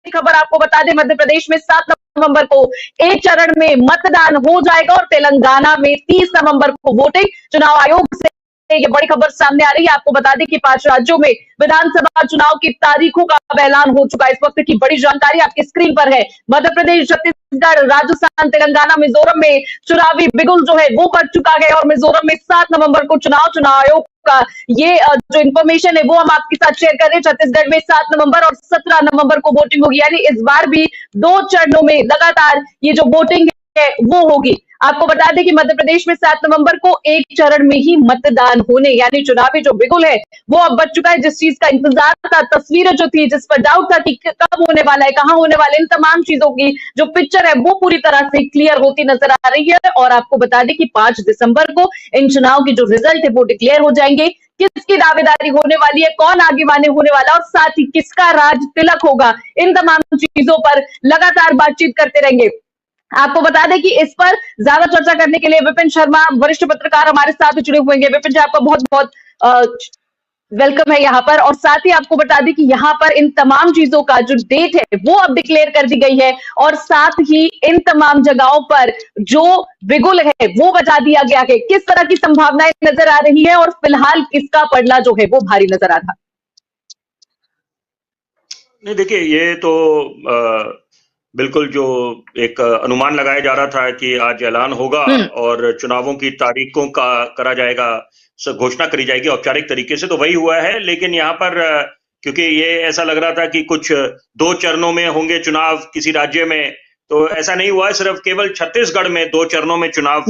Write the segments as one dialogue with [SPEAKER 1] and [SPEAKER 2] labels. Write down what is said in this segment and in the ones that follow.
[SPEAKER 1] खबर आपको बता दें, मध्य प्रदेश में 7 नवंबर को एक चरण में मतदान हो जाएगा और तेलंगाना में 30 नवंबर को वोटिंग। चुनाव आयोग से ये बड़ी खबर सामने आ रही है। आपको बता दें कि 5 राज्यों में विधानसभा चुनाव की तारीखों का अब ऐलान हो चुका है। इस वक्त की बड़ी जानकारी आपकी स्क्रीन पर है। मध्य प्रदेश, छत्तीसगढ़, राजस्थान, तेलंगाना, मिजोरम में चुनावी बिगुल जो है वो बढ़ चुका है और मिजोरम में 7 नवंबर को चुनाव आयोग का ये जो इन्फॉर्मेशन है वो हम आपके साथ शेयर कर रहे हैं। छत्तीसगढ़ में 7 नवंबर और 17 नवंबर को वोटिंग होगी, यानी इस बार भी 2 चरणों में लगातार ये जो वोटिंग है वो होगी। आपको बता दें कि मध्य प्रदेश में 7 नवंबर को एक चरण में ही मतदान होने, यानी चुनावी जो बिगुल है वो अब बच चुका है। जिस चीज का इंतजार था, तस्वीरें जो थी, जिस पर डाउट था कि कब होने वाला है, कहां होने वाले, इन तमाम चीजों की जो पिक्चर है वो पूरी तरह से क्लियर होती नजर आ रही है। और आपको बता दें कि 5 दिसंबर को इन चुनाव की जो रिजल्ट है वो डिक्लेयर हो जाएंगे। किसकी दावेदारी होने वाली है, कौन आगे वाने होने वाला और साथ ही किसका राज तिलक होगा, इन तमाम चीजों पर लगातार बातचीत करते रहेंगे। आपको बता दें कि इस पर ज्यादा चर्चा करने के लिए विपिन शर्मा, वरिष्ठ पत्रकार, हमारे साथ जुड़े हुए हैं। विपिन जी, आपका बहुत बहुत वेलकम है यहाँ पर। और साथ ही आपको बता दें कि यहाँ पर इन तमाम चीजों का जो डेट है वो अब डिक्लेयर कर दी गई है और साथ ही इन तमाम जगहों पर जो बिगुल है वो बजा दिया गया है। किस तरह की संभावनाएं नजर आ रही है और फिलहाल किसका पलड़ा जो है वो भारी नजर आ रहा?
[SPEAKER 2] नहीं, देखिए, ये तो बिल्कुल जो एक अनुमान लगाया जा रहा था कि आज ऐलान होगा और चुनावों की तारीखों का करा जाएगा, घोषणा करी जाएगी औपचारिक तरीके से, तो वही हुआ है। लेकिन यहाँ पर क्योंकि ये ऐसा लग रहा था कि कुछ 2 चरणों में होंगे चुनाव किसी राज्य में, तो ऐसा नहीं हुआ है। सिर्फ केवल छत्तीसगढ़ में 2 चरणों में चुनाव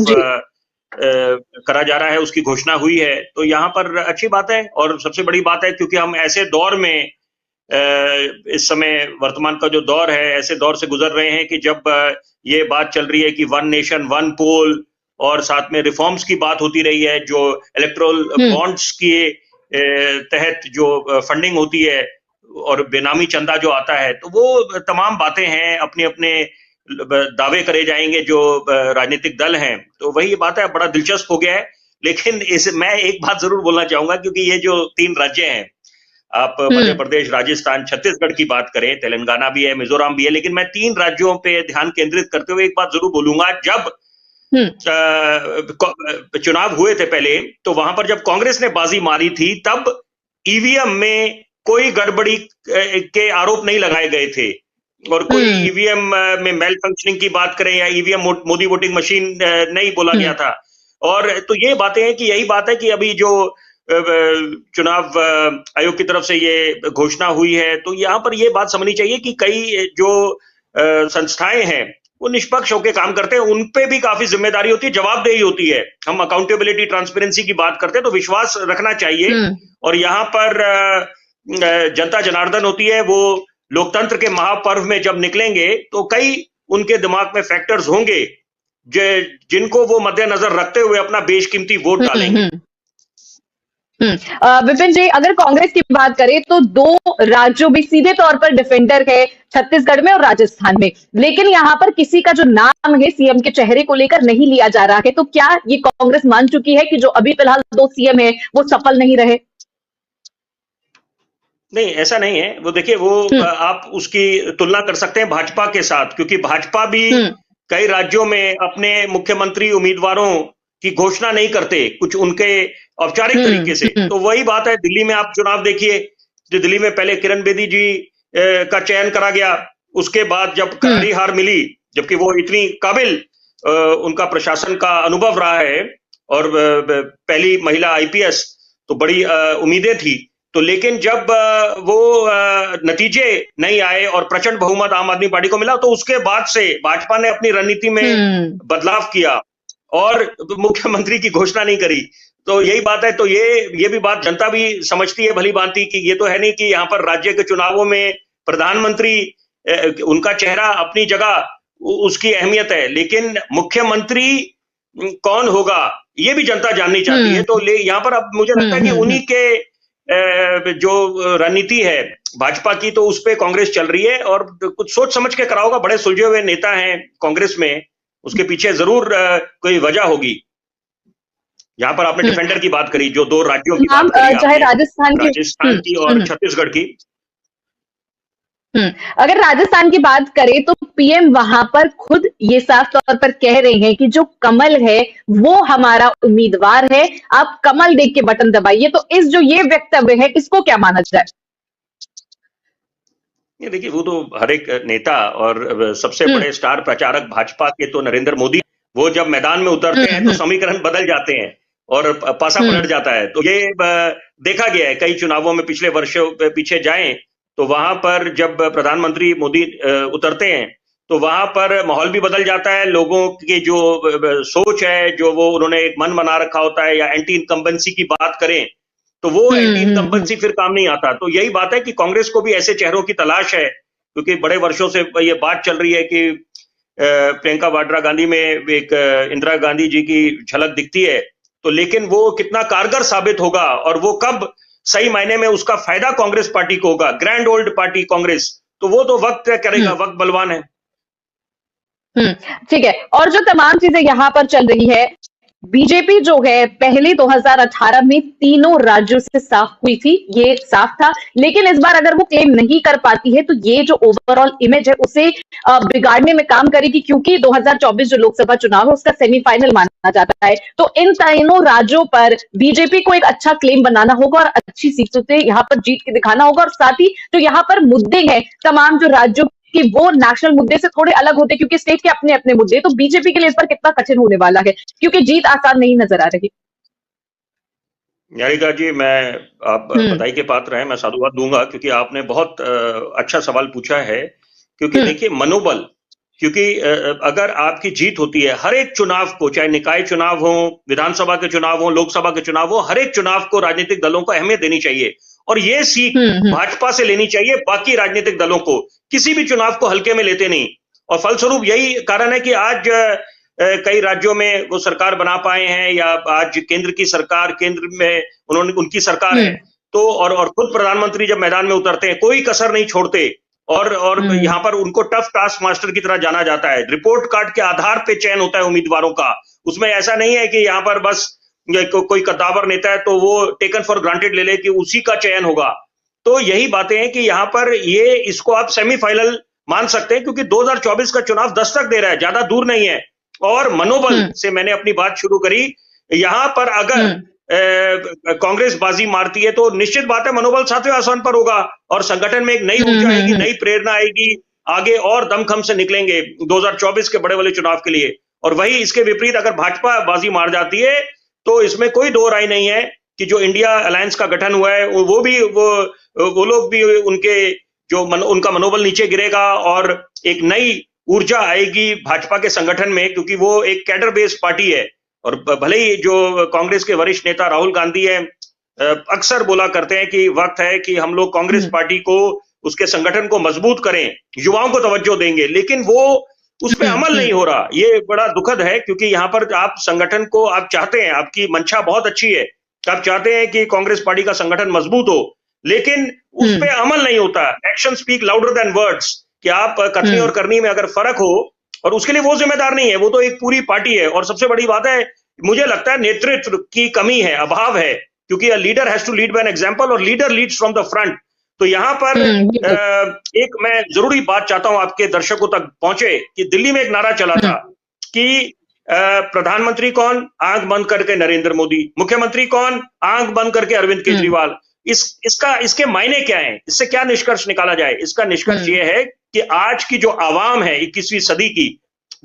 [SPEAKER 2] करा जा रहा है, उसकी घोषणा हुई है। तो यहाँ पर अच्छी बात है और सबसे बड़ी बात है क्योंकि हम ऐसे दौर में इस समय वर्तमान का जो दौर है, ऐसे दौर से गुजर रहे हैं कि जब ये बात चल रही है कि 1 नेशन 1 पोल और साथ में रिफॉर्म्स की बात होती रही है, जो इलेक्टोरल बॉन्ड्स के तहत जो फंडिंग होती है और बेनामी चंदा जो आता है, तो वो तमाम बातें हैं, अपने अपने दावे करे जाएंगे जो राजनीतिक दल हैं। तो वही बात है, बड़ा दिलचस्प हो गया है। लेकिन मैं एक बात जरूर बोलना चाहूंगा, क्योंकि ये जो 3 राज्य हैं, आप मध्य प्रदेश, राजस्थान, छत्तीसगढ़ की बात करें, तेलंगाना भी है, मिजोरम भी है, लेकिन मैं 3 राज्यों पे ध्यान केंद्रित करते हुए एक बात जरूर बोलूंगा। जब चुनाव हुए थे पहले, तो वहां पर जब कांग्रेस ने बाजी मारी थी, तब ईवीएम में कोई गड़बड़ी के आरोप नहीं लगाए गए थे और कोई ईवीएम में मेल फंक्शनिंग की बात करें या ईवीएम मोदी वोटिंग मशीन नहीं बोला गया था। और तो ये बातें हैं कि यही बात है कि अभी जो चुनाव आयोग की तरफ से ये घोषणा हुई है, तो यहाँ पर ये बात समझनी चाहिए कि कई जो संस्थाएं हैं वो निष्पक्ष होकर काम करते हैं, उन पे भी काफी जिम्मेदारी होती है, जवाबदेही होती है। हम अकाउंटेबिलिटी, ट्रांसपेरेंसी की बात करते हैं, तो विश्वास रखना चाहिए। और यहाँ पर जनता जनार्दन होती है, वो लोकतंत्र के महापर्व में जब निकलेंगे तो कई उनके दिमाग में फैक्टर्स होंगे जिनको वो मद्देनजर रखते हुए अपना बेशकीमती वोट डालेंगे।
[SPEAKER 1] विपिन जी, अगर कांग्रेस की बात करें तो 2 राज्यों में सीधे तौर पर डिफेंडर है, छत्तीसगढ़ में और राजस्थान में, लेकिन यहाँ पर किसी का जो नाम है सीएम के चेहरे को लेकर नहीं लिया जा रहा है। तो क्या ये कांग्रेस मान चुकी है कि जो अभी फिलहाल 2 सीएम है वो सफल नहीं रहे?
[SPEAKER 2] नहीं, ऐसा नहीं है। वो देखिए, वो आप उसकी तुलना कर सकते हैं भाजपा के साथ, क्योंकि भाजपा भी कई राज्यों में अपने मुख्यमंत्री उम्मीदवारों की घोषणा नहीं करते, कुछ उनके औपचारिक तरीके से। तो वही बात है, दिल्ली में आप चुनाव देखिए, जो दिल्ली में पहले किरण बेदी जी का चयन करा गया, उसके बाद जब करारी हार मिली, जबकि वो इतनी काबिल उनका प्रशासन का अनुभव रहा है और पहली महिला आईपीएस, तो बड़ी उम्मीदें थी। तो लेकिन जब वो नतीजे नहीं आए और प्रचंड बहुमत आम आदमी पार्टी को मिला, तो उसके बाद से भाजपा ने अपनी रणनीति में बदलाव किया और मुख्यमंत्री की घोषणा नहीं करी। तो यही बात है। तो ये भी बात जनता भी समझती है भली भांति कि ये तो है नहीं कि यहाँ पर राज्य के चुनावों में प्रधानमंत्री, उनका चेहरा अपनी जगह, उसकी अहमियत है, लेकिन मुख्यमंत्री कौन होगा ये भी जनता जाननी चाहती है। तो यहाँ पर अब मुझे लगता है कि उन्हीं के जो रणनीति है भाजपा की, तो उस पे कांग्रेस चल रही है और कुछ सोच समझ के करा होगा। बड़े सुलझे हुए नेता हैं कांग्रेस में, उसके पीछे जरूर कोई वजह होगी। यहाँ पर आपने डिफेंडर की बात करी, जो 2 राज्यों की बात करी,
[SPEAKER 1] चाहे राजस्थान
[SPEAKER 2] की और छत्तीसगढ़ की।
[SPEAKER 1] अगर राजस्थान की बात करें तो पीएम वहां पर खुद ये साफ तौर पर कह रहे हैं कि जो कमल है वो हमारा उम्मीदवार है, आप कमल देख के बटन दबाइए। तो इस जो ये वक्तव्य है इसको क्या माना जाए?
[SPEAKER 2] ये देखिए, वो तो हर एक नेता और सबसे बड़े स्टार प्रचारक भाजपा के तो नरेंद्र मोदी, वो जब मैदान में उतरते हैं तो समीकरण बदल जाते हैं और पासा पलट जाता है। तो ये देखा गया है कई चुनावों में, पिछले वर्षों पीछे जाएं तो वहां पर जब प्रधानमंत्री मोदी उतरते हैं तो वहां पर माहौल भी बदल जाता है। लोगों की जो सोच है, जो वो उन्होंने एक मन बना रखा होता है, या एंटी इनकम्बेंसी की बात करें तो वो एंटी इनकम्बेंसी फिर काम नहीं आता। तो यही बात है कि कांग्रेस को भी ऐसे चेहरों की तलाश है, क्योंकि बड़े वर्षों से ये बात चल रही है कि प्रियंका वाड्रा गांधी में एक इंदिरा गांधी जी की झलक दिखती है, तो लेकिन वो कितना कारगर साबित होगा और वो कब सही मायने में उसका फायदा कांग्रेस पार्टी को होगा, ग्रैंड ओल्ड पार्टी कांग्रेस, तो वो तो वक्त तय करेगा, वक्त बलवान है।
[SPEAKER 1] ठीक है। और जो तमाम चीजें यहाँ पर चल रही है, बीजेपी जो है पहले 2018 में तीनों राज्यों से साफ हुई थी, ये साफ था। लेकिन इस बार अगर वो क्लेम नहीं कर पाती है तो ये जो ओवरऑल इमेज है उसे बिगाड़ने में काम करेगी, क्योंकि 2024 जो लोकसभा चुनाव है उसका सेमीफाइनल माना जाता है। तो इन तीनों राज्यों पर बीजेपी को एक अच्छा क्लेम बनाना होगा और अच्छी सीटों से यहाँ पर जीत के दिखाना होगा। और साथ ही जो यहाँ पर मुद्दे हैं तमाम जो राज्यों कि वो नेशनल मुद्दे से थोड़े अलग होते, क्योंकि स्टेट के अपने अपने मुद्दे। तो बीजेपी के लिए इस पर कितना कठिन होने वाला है, क्योंकि जीत आसान नहीं नजर आ रही।
[SPEAKER 2] निहारिका जी, मैं आप बधाई के पात्र हैं, मैं साधुवाद दूंगा, क्योंकि आपने बहुत अच्छा सवाल पूछा है। क्योंकि देखिए मनोबल, क्योंकि अगर आपकी जीत होती है, हर एक चुनाव को, चाहे निकाय चुनाव हो, विधानसभा के चुनाव हो, लोकसभा के चुनाव हो, हर एक चुनाव को राजनीतिक दलों को अहमियत देनी चाहिए और ये सीख भाजपा से लेनी चाहिए, बाकी राजनीतिक दलों को किसी भी चुनाव को हल्के में लेते नहीं। और फलस्वरूप यही कारण है कि आज कई राज्यों में वो सरकार बना पाए हैं, या आज केंद्र की सरकार, केंद्र में उनकी सरकार है। तो और खुद प्रधानमंत्री जब मैदान में उतरते हैं कोई कसर नहीं छोड़ते, और यहाँ पर उनको टफ टास्क मास्टर की तरह जाना जाता है। रिपोर्ट कार्ड के आधार पे चयन होता है उम्मीदवारों का, उसमें ऐसा नहीं है कि यहाँ पर बस कोई कद्दावर नेता है तो वो टेकन फॉर ग्रांटेड ले ले कि उसी का चयन होगा। तो यही बातें हैं कि यहाँ पर ये इसको आप सेमीफाइनल मान सकते हैं, क्योंकि 2024 का चुनाव दस्तक दे रहा है, ज्यादा दूर नहीं है। और मनोबल से मैंने अपनी बात शुरू करी, यहाँ पर अगर कांग्रेस बाजी मारती है तो निश्चित बात है मनोबल सातवें आसमान पर होगा और संगठन में एक नई ऊर्जा आएगी, नई प्रेरणा आएगी, आगे और दमखम से निकलेंगे 2024 के बड़े वाले चुनाव के लिए। और वही इसके विपरीत अगर भाजपा बाजी मार जाती है तो इसमें कोई दो राय नहीं है कि जो इंडिया अलायंस का गठन हुआ है वो लोग भी उनका मनोबल नीचे गिरेगा और एक नई ऊर्जा आएगी भाजपा के संगठन में, क्योंकि वो एक कैडर बेस्ड पार्टी है। और भले ही जो कांग्रेस के वरिष्ठ नेता राहुल गांधी है अक्सर बोला करते हैं कि वक्त है कि हम लोग कांग्रेस पार्टी को, उसके संगठन को मजबूत करें, युवाओं को तवज्जो देंगे, लेकिन वो उस पर अमल नहीं हो रहा। ये बड़ा दुखद है, क्योंकि यहाँ पर आप संगठन को आप चाहते हैं, आपकी मंशा बहुत अच्छी है, आप चाहते हैं कि कांग्रेस पार्टी का संगठन मजबूत हो, लेकिन उस पर अमल नहीं होता। Action speak louder than words, कि आप कथनी और करनी में अगर फर्क हो, और उसके लिए वो जिम्मेदार नहीं है, वो तो एक पूरी पार्टी है। और सबसे बड़ी बात है, मुझे लगता है नेतृत्व की कमी है, अभाव है, क्योंकि leader has to lead by an example और leader leads from the front. तो यहाँ पर एक मैं जरूरी बात चाहता हूं आपके दर्शकों तक पहुंचे, कि दिल्ली में एक नारा चला था कि प्रधानमंत्री कौन, आंख बंद करके नरेंद्र मोदी, मुख्यमंत्री कौन, आंख बंद करके अरविंद केजरीवाल। इसके मायने क्या हैं, इससे क्या निष्कर्ष निकाला जाए? इसका निष्कर्ष ये है कि आज की जो आवाम है 21वीं सदी की,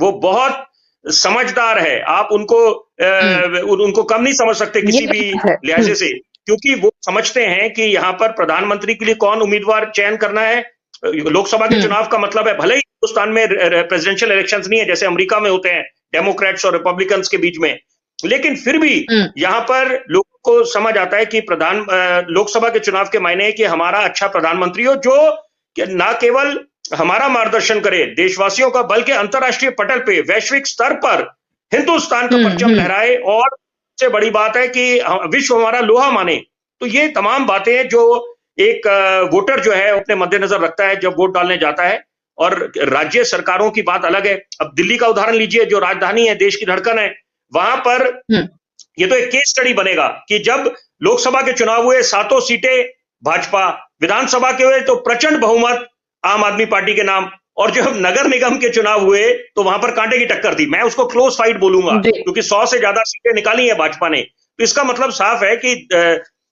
[SPEAKER 2] वो बहुत समझदार है। आप उनको कम नहीं समझ सकते किसी भी लिहाजे से, क्योंकि वो समझते हैं कि यहाँ पर प्रधानमंत्री के लिए कौन उम्मीदवार चयन करना है। लोकसभा के चुनाव का मतलब है, भले ही हिंदुस्तान में प्रेसिडेंशियल इलेक्शंस नहीं है जैसे अमेरिका में होते हैं डेमोक्रेट्स और रिपब्लिकन्स के बीच में, लेकिन फिर भी यहाँ पर लोगों को समझ आता है कि लोकसभा के चुनाव के मायने है कि हमारा अच्छा प्रधानमंत्री हो, जो ना केवल हमारा मार्गदर्शन करे देशवासियों का, बल्कि अंतरराष्ट्रीय पटल पे, वैश्विक स्तर पर हिंदुस्तान का परचम लहराए, और सबसे बड़ी बात है कि विश्व हमारा लोहा माने। तो ये तमाम बातें जो एक वोटर जो है अपने मद्देनजर रखता है जब वोट डालने जाता है। और राज्य सरकारों की बात अलग है। अब दिल्ली का उदाहरण लीजिए, जो राजधानी है, देश की धड़कन है, वहां पर ये तो एक केस स्टडी बनेगा कि जब लोकसभा के चुनाव हुए 7 सीटें भाजपा, विधानसभा के हुए तो प्रचंड बहुमत आम आदमी पार्टी के नाम। और जब नगर निगम के चुनाव हुए तो वहां पर कांटे की टक्कर थी। मैं उसको क्लोज फाइट बोलूंगा, क्योंकि 100 से ज्यादा सीटें निकाली है भाजपा ने। तो इसका मतलब साफ है कि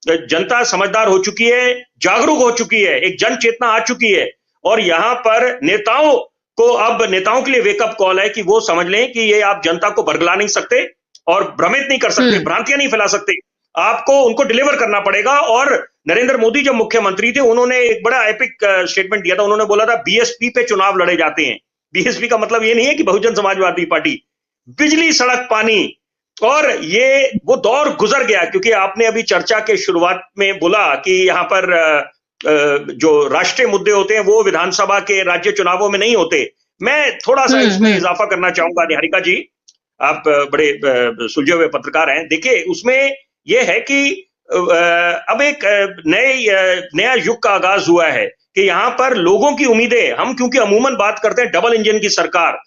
[SPEAKER 2] जनता समझदार हो चुकी है, जागरूक हो चुकी है, एक जन चेतना आ चुकी है। और यहां पर नेताओं को, अब नेताओं के लिए वेकअप कॉल है कि वो समझ लें कि ये आप जनता को बरगला नहीं सकते और भ्रमित नहीं कर सकते, भ्रांतियां नहीं फैला सकते। आपको उनको डिलीवर करना पड़ेगा। और नरेंद्र मोदी जब मुख्यमंत्री थे, उन्होंने एक बड़ा एपिक स्टेटमेंट दिया था। उन्होंने बोला था बीएसपी पे चुनाव लड़े जाते हैं। बीएसपी का मतलब ये नहीं है कि बहुजन समाजवादी पार्टी, बिजली, सड़क, पानी। और ये वो दौर गुजर गया, क्योंकि आपने अभी चर्चा के शुरुआत में बोला कि यहां पर जो राष्ट्रीय मुद्दे होते हैं वो विधानसभा के राज्य चुनावों में नहीं होते। मैं थोड़ा सा इसमें इजाफा करना चाहूंगा। निहारिका जी, आप बड़े सुलझे हुए पत्रकार हैं। देखिए, उसमें यह है कि अब एक नया युग का आगाज हुआ है कि यहां पर लोगों की उम्मीदें, हम क्योंकि अमूमन बात करते हैं डबल इंजन की सरकार,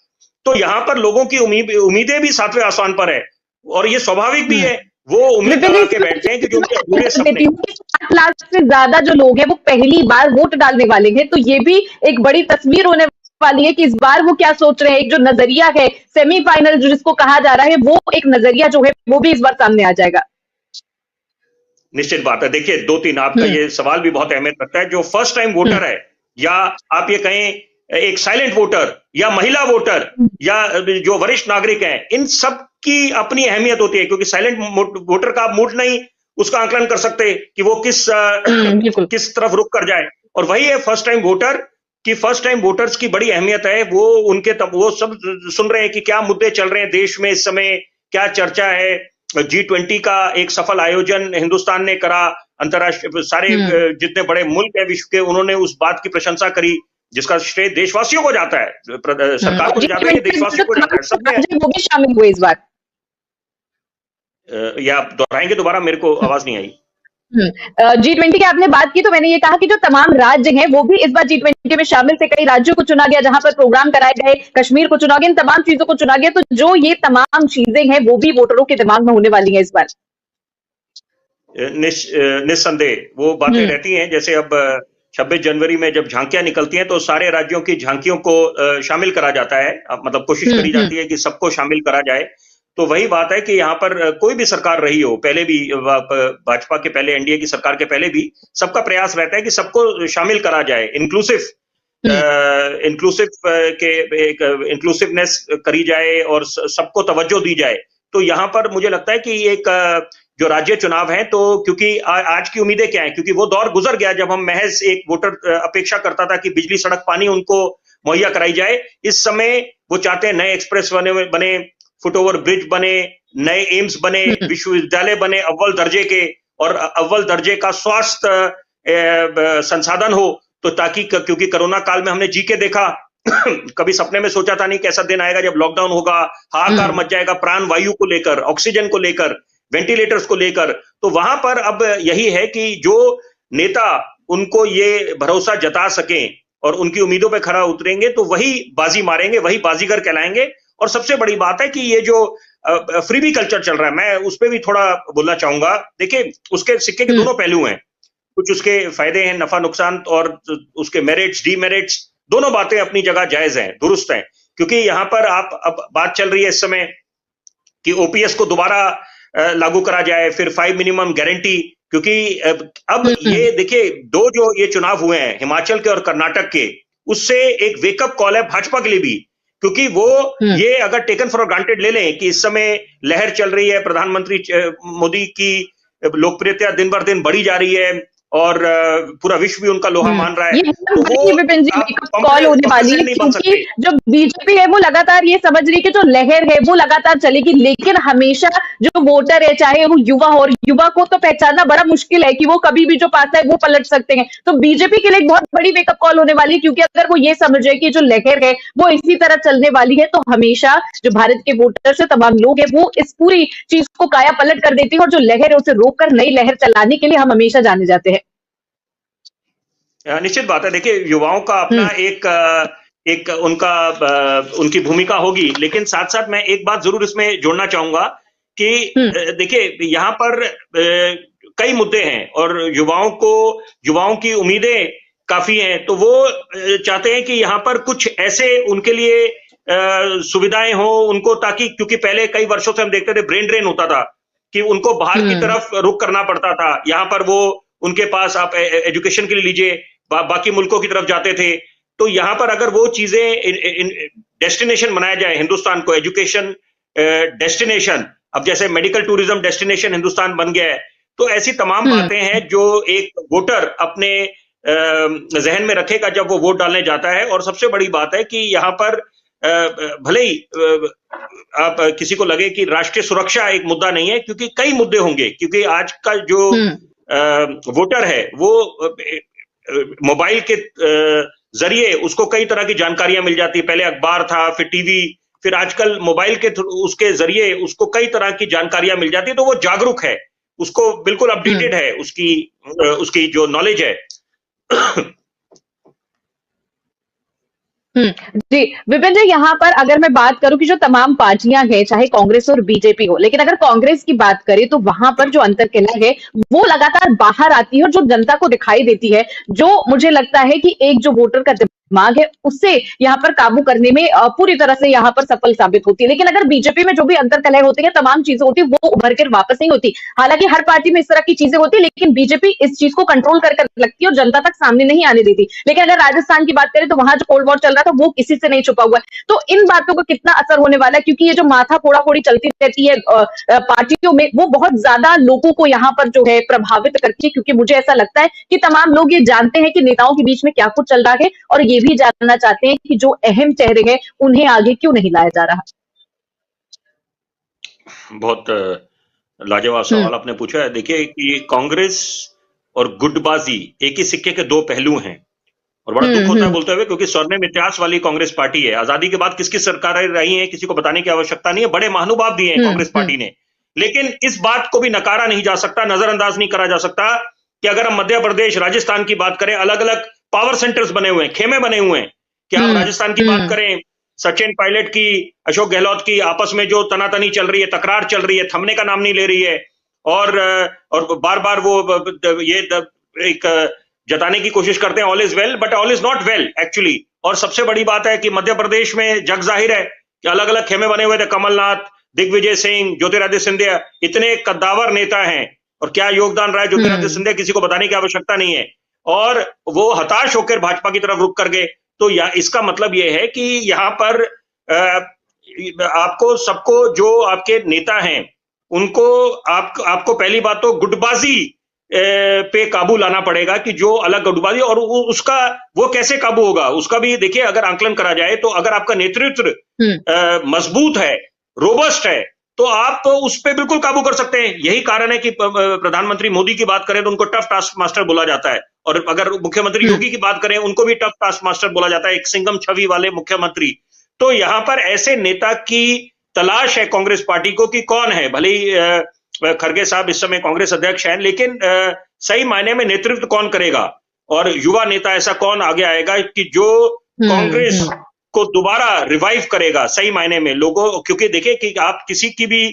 [SPEAKER 2] तो यहां पर लोगों की उम्मीदें भी 7वें आसमान पर है। और ये स्वाभाविक भी है। वो उम्मीद लगा के बैठते हैं कि जो उनके अधूरे सपने।
[SPEAKER 1] 7 लाख से ज्यादा जो लोग हैं वो पहली बार वोट डालने वाले हैं, तो ये भी एक बड़ी तस्वीर होने वाली है कि इस बार वो क्या सोच रहे हैं। एक जो नजरिया है सेमीफाइनल जिसको कहा जा रहा है, वो एक नजरिया जो है वो भी इस बार सामने आ जाएगा।
[SPEAKER 2] निश्चित बात है। देखिए, 2-3 आपका ये सवाल भी बहुत अहमियत रखता है। जो फर्स्ट टाइम वोटर है, या आप ये कहें एक साइलेंट वोटर, या महिला वोटर, या जो वरिष्ठ नागरिक हैं, इन सब की अपनी अहमियत होती है। क्योंकि साइलेंट वोटर का आप मूड नहीं उसका आकलन कर सकते कि वो किस तरफ रुख कर जाए। और वही है फर्स्ट टाइम वोटर की, फर्स्ट टाइम वोटर्स की बड़ी अहमियत है। वो उनके वो सब सुन रहे हैं कि क्या मुद्दे चल रहे हैं देश में इस समय, क्या चर्चा है। G20 का एक सफल आयोजन हिंदुस्तान ने करा। अंतरराष्ट्रीय सारे जितने बड़े मुल्क है विश्व के, उन्होंने उस बात की प्रशंसा करी, जिसका श्रेय देशवासियों को जाता है। सरकार को जाता है, देशवासियों को जाता है। सबने
[SPEAKER 1] वो भी शामिल हुए इस बार।
[SPEAKER 2] या आप दोहराएंगे दोबारा, मेरे को आवाज नहीं आई।
[SPEAKER 1] G20 की आपने बात की, तो मैंने ये कहा कि जो तमाम राज्य हैं वो भी इस बार G20 में शामिल थे। कई राज्यों को चुना गया जहां पर प्रोग्राम कराए गए, कश्मीर को चुना गया, इन तमाम चीजों को चुना गया। तो जो ये तमाम चीजें हैं वो भी वोटरों के दिमाग में होने वाली हैं इस बार।
[SPEAKER 2] निस्संदेह वो बातें रहती हैं। जैसे अब 26 जनवरी में जब झांकियां निकलती हैं तो सारे राज्यों की झांकियों को शामिल करा जाता है। मतलब कोशिश करी जाती है कि सबको शामिल करा जाए। तो वही बात है कि यहाँ पर कोई भी सरकार रही हो, पहले भी भाजपा के पहले, एनडीए की सरकार के पहले भी, सबका प्रयास रहता है कि सबको शामिल करा जाए, इंक्लूसिवनेस करी जाए और सबको तवज्जो दी जाए। तो यहाँ पर मुझे लगता है कि एक जो राज्य चुनाव है, तो क्योंकि आज की उम्मीदें क्या है, क्योंकि वो दौर गुजर गया जब हम महज एक वोटर अपेक्षा करता था कि बिजली, सड़क, पानी उनको मुहैया कराई जाए। इस समय वो चाहते हैं नए एक्सप्रेस बने, फुटओवर ब्रिज बने, नए एम्स बने, विश्वविद्यालय बने अव्वल दर्जे के, और अव्वल दर्जे का स्वास्थ्य संसाधन हो। तो ताकि, क्योंकि कोरोना काल में हमने जी के देखा, कभी सपने में सोचा था नहीं कि ऐसा दिन आएगा जब लॉकडाउन होगा, हाहाकार मच जाएगा प्राण वायु को लेकर, ऑक्सीजन को लेकर, वेंटिलेटर्स को लेकर। तो वहां पर अब यही है कि जो नेता उनको ये भरोसा जता सकें और उनकी उम्मीदों पे खरा उतरेंगे, तो वही बाजी मारेंगे, वही बाजीगर कहलाएंगे। और सबसे बड़ी बात है कि ये जो फ्रीबी कल्चर चल रहा है, मैं उस पर भी थोड़ा बोलना चाहूंगा। देखिए, उसके सिक्के के दोनों पहलू हैं। कुछ उसके फायदे हैं, नफा नुकसान, और उसके मेरिट्स, डीमेरिट्स, दोनों बातें अपनी जगह जायज हैं, दुरुस्त हैं। क्योंकि यहां पर अब बात चल रही है इस समय कि ओपीएस को दोबारा लागू करा जाए, फिर 5 मिनिमम गारंटी। क्योंकि अब ये देखिए, दो जो ये चुनाव हुए हैं हिमाचल के और कर्नाटक के, उससे एक वेकअप कॉल है भाजपा के लिए भी। क्योंकि वो ये अगर टेकन फॉर ग्रांटेड ले लें कि इस समय लहर चल रही है, प्रधानमंत्री मोदी की लोकप्रियता दिन बर दिन बढ़ी जा रही है और पूरा विश्व भी उनका लोहा मान रहा है, तो वो
[SPEAKER 1] कॉल होने वाली है। क्योंकि जो बीजेपी है वो लगातार ये समझ रही है कि जो लहर है वो लगातार चलेगी, लेकिन हमेशा जो वोटर है, चाहे वो युवा हो, और युवा को तो पहचानना बड़ा मुश्किल है कि वो कभी भी जो पाता है वो पलट सकते हैं। तो बीजेपी के लिए एक बहुत बड़ी वेकअप कॉल होने वाली है, क्योंकि अगर वो ये समझे कि जो लहर है वो इसी तरह चलने वाली है, तो हमेशा जो भारत के वोटर्स है, तमाम लोग है, वो इस पूरी चीज को काया पलट कर देती है, और जो लहर है उसे रोककर नई लहर चलाने के लिए हम हमेशा जाने जाते हैं।
[SPEAKER 2] निश्चित बात है। देखिए, युवाओं का अपना एक उनकी भूमिका होगी, लेकिन साथ साथ मैं एक बात जरूर इसमें जोड़ना चाहूंगा कि देखिए, यहाँ पर कई मुद्दे हैं और युवाओं की उम्मीदें काफी हैं, तो वो चाहते हैं कि यहाँ पर कुछ ऐसे उनके लिए सुविधाएं हो उनको, ताकि क्योंकि पहले कई वर्षों से हम देखते थे ब्रेन ड्रेन होता था कि उनको बाहर की तरफ रुख करना पड़ता था। यहाँ पर वो उनके पास आप एजुकेशन के लिए लीजिए बाकी मुल्कों की तरफ जाते थे। तो यहाँ पर अगर वो चीजें डेस्टिनेशन बनाया जाए हिंदुस्तान को, एजुकेशन डेस्टिनेशन, अब जैसे मेडिकल टूरिज्म डेस्टिनेशन हिंदुस्तान बन गया है, तो ऐसी तमाम बातें हैं जो एक वोटर अपने जहन में रखेगा जब वो वोट डालने जाता है। और सबसे बड़ी बात है कि यहाँ पर भले ही आप किसी को लगे कि राष्ट्रीय सुरक्षा एक मुद्दा नहीं है, क्योंकि कई मुद्दे होंगे, क्योंकि आज का जो वोटर है वो मोबाइल के जरिए उसको कई तरह की जानकारियां मिल जाती है। पहले अखबार था, फिर टीवी, फिर आजकल मोबाइल के उसके जरिए उसको कई तरह की जानकारियां मिल जाती है। तो वो जागरूक है, उसको बिल्कुल अपडेटेड है, उसकी जो नॉलेज है।
[SPEAKER 1] जी विपिन जी, यहाँ पर अगर मैं बात करूं कि जो तमाम पार्टियां हैं, चाहे कांग्रेस और बीजेपी हो, लेकिन अगर कांग्रेस की बात करें तो वहां पर जो अंतर्कलह है वो लगातार बाहर आती है और जो जनता को दिखाई देती है, जो मुझे लगता है कि एक जो वोटर का दिमाग है उससे यहाँ पर काबू करने में पूरी तरह से यहाँ पर सफल साबित होती है। लेकिन अगर बीजेपी में जो भी अंतर्कलह होती है, तमाम चीजें होती है, वो उभर कर वापस नहीं होती। हालांकि हर पार्टी में इस तरह की चीजें होती है, लेकिन बीजेपी इस चीज को कंट्रोल कर रखती है और जनता तक सामने नहीं आने देती। लेकिन अगर राजस्थान की बात करें तो वहां जो कोल्ड वॉर चल रहा था वो किसी से नहीं छुपा हुआ है। तो इन बातों का कितना असर होने वाला है, क्योंकि ये जो माथा फोड़ा-फोड़ी चलती रहती है पार्टियों में, वो बहुत ज्यादा लोगों को यहाँ पर जो है प्रभावित करती है। क्योंकि मुझे ऐसा लगता है कि तमाम लोग ये जानते हैं कि नेताओं के बीच में क्या कुछ चल रहा है, और ये भी जानना चाहते हैं कि जो अहम चेहरे हैं उन्हें आगे क्यों नहीं लाया जा रहा।
[SPEAKER 2] बहुत लाजवाब सवाल आपने पूछा है। देखिए कि कांग्रेस और गुटबाजी एक ही सिक्के के दो पहलू हैं, और बड़ा दुख होता है बोलते हुए, क्योंकि स्वर्णिम इतिहास वाली कांग्रेस पार्टी है। आजादी के बाद किसकी सरकारें रही हैं किसी को बताने की आवश्यकता नहीं है, बड़े महानुभाव दिए हैं कांग्रेस पार्टी ने। लेकिन इस बात को भी नकारा नहीं जा सकता, नजरअंदाज नहीं करा जा सकता कि अगर हम मध्य प्रदेश, राजस्थान की बात करें, अलग अलग पावर सेंटर्स बने हुए हैं, खेमे बने हुए हैं। क्या हम राजस्थान की बात करें, सचिन पायलट की, अशोक गहलोत की आपस में जो तनातनी चल रही है, तकरार चल रही है, थमने का नाम नहीं ले रही है, और बार बार वो ये एक जताने की कोशिश करते हैं all is well, but all is not well actually. और सबसे बड़ी बात है कि मध्य प्रदेश में जग जाहिर है कि अलग अलग खेमे बने हुए थे, कमलनाथ, दिग्विजय सिंह, ज्योतिरादित्य सिंधिया, इतने कद्दावर नेता हैं, और क्या योगदान रहा है ज्योतिरादित्य सिंधिया किसी को बताने की आवश्यकता नहीं है, और वो हताश होकर भाजपा की तरफ रुख कर गए। तो इसका मतलब ये है कि यहाँ पर आपको सबको, जो आपके नेता हैं उनको आपको पहली बात तो गुटबाजी पे काबू लाना पड़ेगा, कि जो अलग गुटबाजी, और उसका वो कैसे काबू होगा उसका भी देखिए। अगर आंकलन करा जाए तो अगर आपका नेतृत्व मजबूत है, रोबस्ट है, तो आप उस पे बिल्कुल काबू कर सकते हैं। यही कारण है कि प्रधानमंत्री मोदी की बात करें तो उनको टफ टास्क मास्टर बोला जाता है, और अगर मुख्यमंत्री योगी की बात करें उनको भी टफ टास्क मास्टर बोला जाता है, एक सिंघम छवि वाले मुख्यमंत्री। तो यहाँ पर ऐसे नेता की तलाश है कांग्रेस पार्टी को कि कौन है। भले ही खड़गे साहब इस समय कांग्रेस अध्यक्ष हैं, लेकिन सही मायने में नेतृत्व कौन करेगा, और युवा नेता ऐसा कौन आगे आएगा कि जो कांग्रेस को दोबारा रिवाइव करेगा सही मायने में लोगों। क्योंकि देखिए कि आप किसी की भी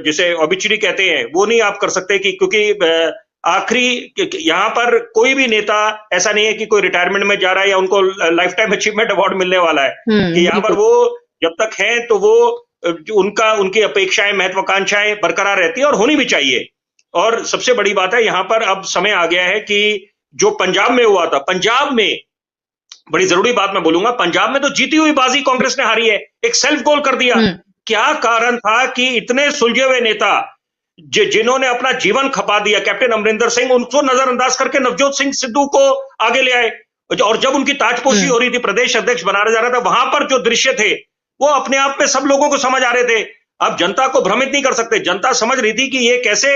[SPEAKER 2] जिसे ऑबिचुरी कहते हैं वो नहीं आप कर सकते, कि क्योंकि आखिरी यहाँ पर कोई भी नेता ऐसा नहीं है कि कोई रिटायरमेंट में जा रहा है या उनको लाइफ टाइम अचीवमेंट अवार्ड मिलने वाला है, कि यहाँ पर वो जब तक हैं तो वो उनकी अपेक्षाएं, महत्वाकांक्षाएं बरकरार रहती है, और होनी भी चाहिए। और सबसे बड़ी बात है यहाँ पर अब समय आ गया है कि जो पंजाब में हुआ था, पंजाब में बड़ी जरूरी बात मैं बोलूंगा, पंजाब में तो जीती हुई बाजी कांग्रेस ने हारी है, एक सेल्फ गोल कर दिया। क्या कारण था कि इतने सुलझे हुए नेता जिन्होंने अपना जीवन खपा दिया, कैप्टन अमरिंदर सिंह, उनको नजरअंदाज करके नवजोत सिंह सिद्धू को आगे ले आए, और जब उनकी ताजपोशी हो रही थी, प्रदेश अध्यक्ष बनाया जा रहा था, वहां पर जो दृश्य थे वो अपने आप में सब लोगों को समझ आ रहे थे। अब जनता को भ्रमित नहीं कर सकते, जनता समझ रही थी कि ये कैसे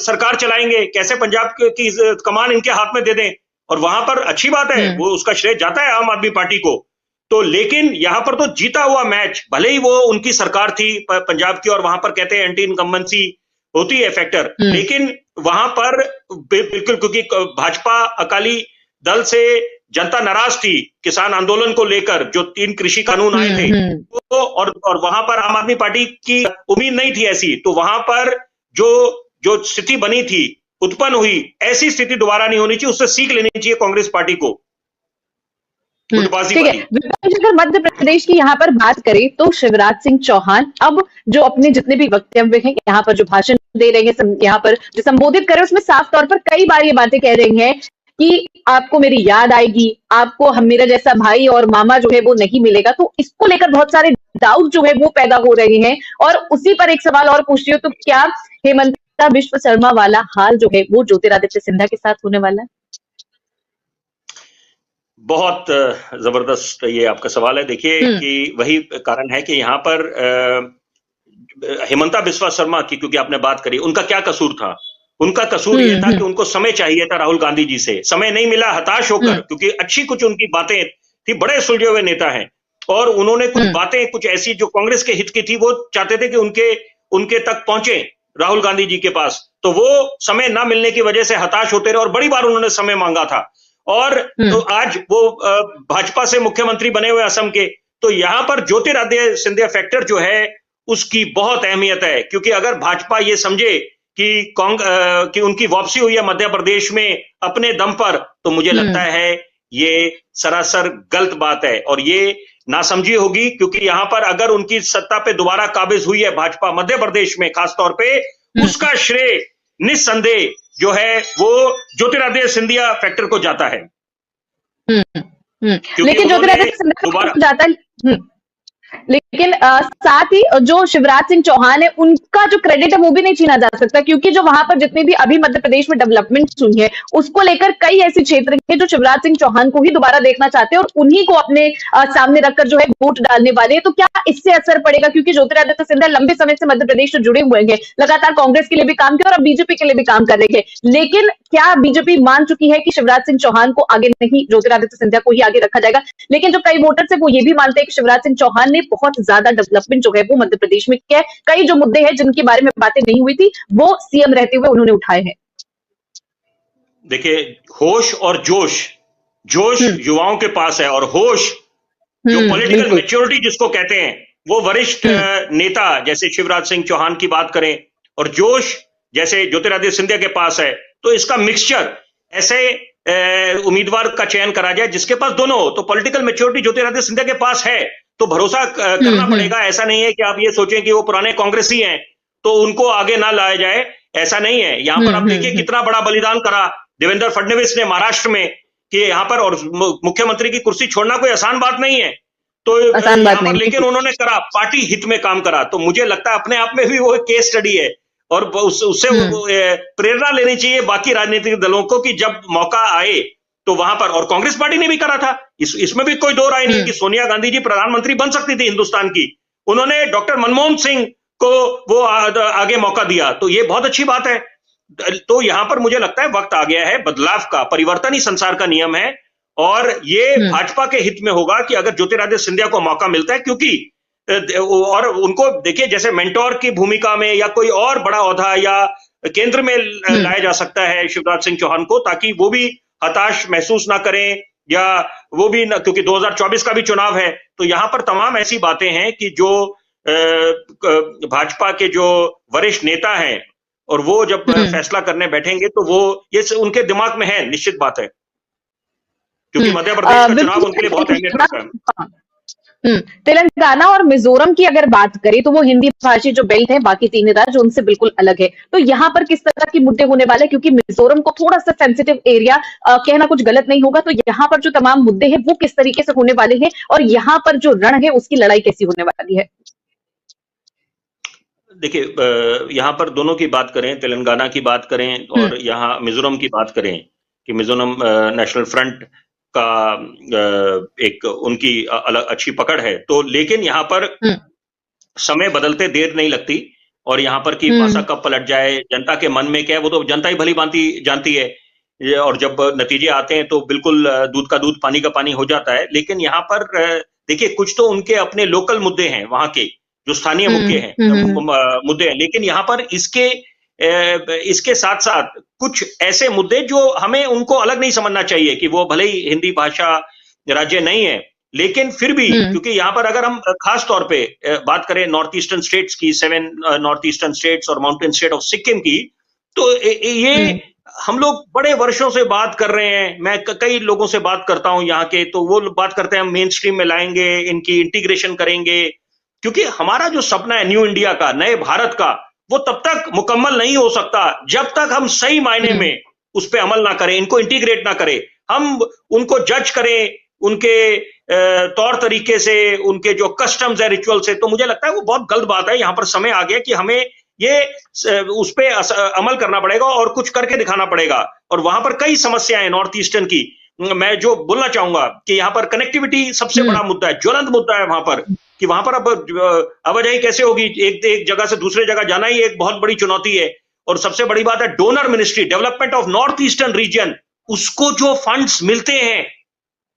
[SPEAKER 2] सरकार चलाएंगे, कैसे पंजाब की कमान इनके हाथ में दे दें, और वहां पर अच्छी बात है, वो उसका श्रेय जाता है आम आदमी पार्टी को। तो लेकिन यहां पर तो जीता हुआ मैच, भले ही वो उनकी सरकार थी पंजाब की, और वहां पर कहते हैं एंटी इनकम्बेंसी होती है फैक्टर, लेकिन वहां पर बिल्कुल, क्योंकि भाजपा अकाली दल से जनता नाराज थी किसान आंदोलन को लेकर, जो 3 कृषि कानून आए थे, तो और वहां पर आम आदमी पार्टी की उम्मीद नहीं थी ऐसी। तो वहां पर जो स्थिति बनी थी उत्पन्न हुई, ऐसी स्थिति दोबारा नहीं होनी चाहिए, उससे सीख लेनी चाहिए कांग्रेस पार्टी को। गुटबाजी
[SPEAKER 1] ठीक है।
[SPEAKER 2] वाली।
[SPEAKER 1] विपक्ष अगर मध्य प्रदेश की यहाँ पर बात करें तो शिवराज सिंह चौहान अब जो अपने जितने भी वक्तव्य हैं यहाँ पर जो भाषण दे रहे हैं, यहाँ पर जो संबोधित करे, उसमें साफ तौर पर कई बार ये बातें कह रही हैं कि आपको मेरी याद आएगी, आपको हम मेरा जैसा भाई और मामा जो है वो नहीं मिलेगा। तो इसको लेकर बहुत सारे डाउट जो है वो पैदा हो रहे हैं। और उसी पर एक सवाल और पूछ रही हूँ, तो क्या हेमंता बिश्व शर्मा वाला हाल जो है वो ज्योतिरादित्य सिंधिया के साथ होने वाला है?
[SPEAKER 2] बहुत जबरदस्त ये आपका सवाल है। देखिए कि वही कारण है कि यहाँ पर हेमंता बिस्वा शर्मा की, क्योंकि आपने बात करी, उनका क्या कसूर था? उनका कसूर ये था कि उनको समय चाहिए था राहुल गांधी जी से, समय नहीं मिला, हताश होकर, क्योंकि अच्छी कुछ उनकी बातें थी, बड़े सुलझे हुए नेता हैं, और उन्होंने कुछ बातें कुछ ऐसी जो कांग्रेस के हित की थी, वो चाहते थे कि उनके तक पहुंचे राहुल गांधी जी के पास, तो वो समय ना मिलने की वजह से हताश होते रहे और बड़ी बार उन्होंने समय मांगा था। और तो आज वो भाजपा से मुख्यमंत्री बने हुए असम के, तो यहां पर ज्योतिरादित्य सिंधिया फैक्टर जो है उसकी बहुत अहमियत है, क्योंकि अगर भाजपा ये समझे कि उनकी वापसी हुई है मध्य प्रदेश में अपने दम पर, तो मुझे लगता है ये सरासर गलत बात है और ये नासमझी होगी, क्योंकि यहां पर अगर उनकी सत्ता पे दोबारा काबिज हुई है भाजपा मध्य प्रदेश में खास तौर पे, उसका श्रेय निस्संदेह जो है वो ज्योतिरादित्य सिंधिया फैक्टर को जाता है।
[SPEAKER 1] लेकिन ज्योतिरादित्य सिंधिया को जाता है, लेकिन साथ ही जो शिवराज सिंह चौहान है उनका जो क्रेडिट है वो भी नहीं छीना जा सकता, क्योंकि जो वहां पर जितनी भी अभी मध्य प्रदेश में डेवलपमेंट हुई है उसको लेकर कई ऐसे क्षेत्र हैं जो शिवराज सिंह चौहान को ही दोबारा देखना चाहते हैं और उन्हीं को अपने सामने रखकर जो है वोट डालने वाले हैं। तो क्या इससे असर पड़ेगा? क्योंकि ज्योतिरादित्य सिंधिया लंबे समय से मध्य प्रदेश से जुड़े हुए हैं, लगातार कांग्रेस के लिए भी काम किया और अब बीजेपी के लिए भी काम कर रहे हैं, लेकिन क्या बीजेपी मान चुकी है कि शिवराज सिंह चौहान को आगे नहीं, ज्योतिरादित्य सिंधिया को ही आगे रखा जाएगा? लेकिन जो कई वोटर्स है वो ये भी मानते हैं कि शिवराज सिंह चौहान ने बहुत ज्यादा डेवलपमेंट जो है वो मध्य प्रदेश में किया है, कई जो मुद्दे हैं जिनके बारे में बातें नहीं हुई थी वो सीएम रहते हुए उन्होंने उठाए हैं।
[SPEAKER 2] देखिए, होश और जोश युवाओं के पास है, और होश जो पॉलिटिकल मैच्योरिटी जिसको कहते हैं, वो वरिष्ठ नेता जैसे शिवराज सिंह चौहान की बात करें, और जोश जैसे ज्योतिरादित्य सिंधिया के पास है, तो इसका मिक्सचर ऐसे उम्मीदवार का चयन करा जाए जिसके पास दोनों हो। तो पॉलिटिकल मैच्योरिटी ज्योतिरादित्य सिंधिया के पास है, तो भरोसा करना पड़ेगा। ऐसा नहीं है कि आप ये सोचें कि वो पुराने कांग्रेसी हैं तो उनको आगे ना लाया जाए, ऐसा नहीं है। यहां पर आप देखिए कितना बड़ा बलिदान करा देवेंद्र फडणवीस ने महाराष्ट्र में, कि यहां पर, और मुख्यमंत्री की कुर्सी छोड़ना कोई आसान बात नहीं है, तो यहां पर लेकिन उन्होंने करा, पार्टी हित में काम करा। तो मुझे लगता है अपने आप में भी वो एक केस स्टडी है, और उससे प्रेरणा लेनी चाहिए बाकी राजनीतिक दलों को कि जब मौका आए तो वहां पर, और कांग्रेस पार्टी ने भी करा था, इसमें भी कोई दो राय नहीं कि सोनिया गांधी जी प्रधानमंत्री बन सकती थी हिंदुस्तान की, उन्होंने डॉक्टर मनमोहन सिंह को वो आगे मौका दिया, तो ये बहुत अच्छी बात है। तो यहां पर मुझे लगता है वक्त आ गया है बदलाव का, परिवर्तन ही संसार का नियम है, और ये भाजपा के हित में होगा कि अगर ज्योतिरादित्य सिंधिया को मौका मिलता है, क्योंकि और उनको देखिए जैसे मेंटोर की भूमिका में या कोई और बड़ा ओहदा या केंद्र में लाया जा सकता है शिवराज सिंह चौहान को, ताकि वो भी हताश महसूस ना करें, या वो भी ना, क्योंकि 2024 का भी चुनाव है। तो यहां पर तमाम ऐसी बातें हैं कि जो भाजपा के जो वरिष्ठ नेता हैं, और वो जब फैसला करने बैठेंगे तो वो ये उनके दिमाग में है, निश्चित बात है, क्योंकि मध्य प्रदेश का चुनाव उनके लिए बहुत अहमियत रखता है।
[SPEAKER 1] तेलंगाना और मिजोरम की अगर बात करें तो वो हिंदी भाषी जो बेल्ट है, बाकी 3 राज्य उनसे बिल्कुल अलग है। तो यहाँ पर किस तरह के मुद्दे होने वाले, क्योंकि मिजोरम को थोड़ा सा सेंसिटिव एरिया कहना कुछ गलत नहीं होगा, तो यहाँ पर जो तमाम मुद्दे हैं वो किस तरीके से होने वाले हैं, और यहाँ पर जो रण है उसकी लड़ाई कैसी होने वाली है?
[SPEAKER 2] देखिए, यहाँ पर दोनों की बात करें, तेलंगाना की बात करें और यहाँ मिजोरम की बात करें, कि मिजोरम नेशनल फ्रंट का एक उनकी अलग अच्छी पकड़ है, तो लेकिन यहाँ पर समय बदलते देर नहीं लगती, और यहाँ पर की भाषा कब पलट जाए, जनता के मन में क्या है, वो तो जनता ही भली भांति जानती है, और जब नतीजे आते हैं तो बिल्कुल दूध का दूध पानी का पानी हो जाता है। लेकिन यहाँ पर देखिए कुछ तो उनके अपने लोकल मुद्दे हैं, वहां के जो स्थानीय मुद्दे हैं, लेकिन यहाँ पर इसके साथ साथ कुछ ऐसे मुद्दे जो हमें उनको अलग नहीं समझना चाहिए, कि वो भले ही हिंदी भाषा राज्य नहीं है, लेकिन फिर भी, क्योंकि यहाँ पर अगर हम खास तौर पे बात करें नॉर्थ ईस्टर्न स्टेट्स की, 7 नॉर्थ ईस्टर्न स्टेट्स और माउंटेन स्टेट ऑफ सिक्किम की, तो ये हम लोग बड़े वर्षों से बात कर रहे हैं। मैं कई लोगों से बात करता हूं यहाँ के, तो वो बात करते हैं हम मेन स्ट्रीम में लाएंगे, इनकी इंटीग्रेशन करेंगे, क्योंकि हमारा जो सपना है न्यू इंडिया का, नए भारत का, वो तब तक मुकम्मल नहीं हो सकता जब तक हम सही मायने में उस पर अमल ना करें, इनको इंटीग्रेट ना करें, हम उनको जज करें उनके तौर तरीके से, उनके जो कस्टम्स है, रिचुअल से। तो मुझे लगता है वो बहुत गलत बात है। यहाँ पर समय आ गया कि हमें ये उस पे अमल करना पड़ेगा और कुछ करके दिखाना पड़ेगा। और वहां पर कई समस्याएं हैं नॉर्थ ईस्टर्न की। मैं जो बोलना चाहूंगा कि यहाँ पर कनेक्टिविटी सबसे बड़ा मुद्दा है, ज्वलंत मुद्दा है वहां पर, कि वहां पर अब आवाजाही कैसे होगी, एक जगह से दूसरे जगह जाना ही एक बहुत बड़ी चुनौती है। और सबसे बड़ी बात है donor ministry, development of north eastern region, उसको जो फंड्स मिलते हैं